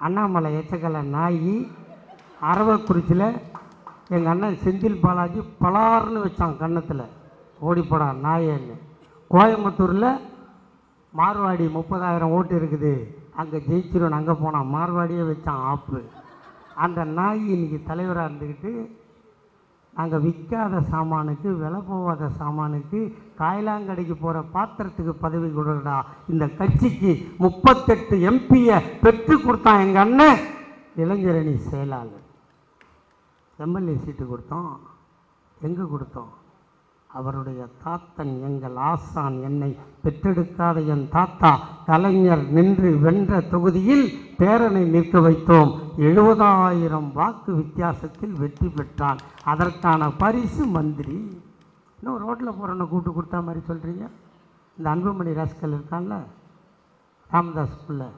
அண்ணாமலை எச்சக்கலை நாய். அரவக்குறிச்சியில் எங்கள் அண்ணன் செந்தில் பாலாஜி பலார்னு வச்சான் கன்னத்தில், ஓடிப்படா நாயன்னு. கோயம்புத்தூரில் மார்வாடி 30,000 ஓட்டு இருக்குது, அங்கே ஜெயிச்சிருவன், அங்கே போனான், மார்வாடியே வச்சான் ஆப்பு. அந்த நாய் இன்றைக்கி தலைவராக இருந்துக்கிட்டு நாங்கள் விற்காத சாமானுக்கு, விலை போகாத சாமானுக்கு, காய்லாங்கடைக்கு போகிற பாத்திரத்துக்கு பதவி கொடுடா, இந்த கட்சிக்கு 38 எம்பியை பெற்று கொடுத்தான் எங்கள் அண்ணன் இளைஞரணி செயலாளர். எம்எல்ஏ சீட்டு கொடுத்தோம். எங்கே கொடுத்தோம்? அவருடைய தாத்தன் எங்கள் ஆசான், என்னை பெற்றெடுக்காத என் தாத்தா கலைஞர் நின்று வென்ற தொகுதியில் பேரனை நிற்க வைத்தோம். 70,000 வாக்கு வித்தியாசத்தில் வெற்றி பெற்றான். அதற்கான பரிசு மந்திரி. இன்னும் ரோட்டில் போகிறவனை கூப்பிட்டு கொடுத்தா மாதிரி சொல்கிறீங்க. இந்த அன்புமணி ராஸ்கல் இருக்கான்ல, ராமதாஸ் பிள்ளை,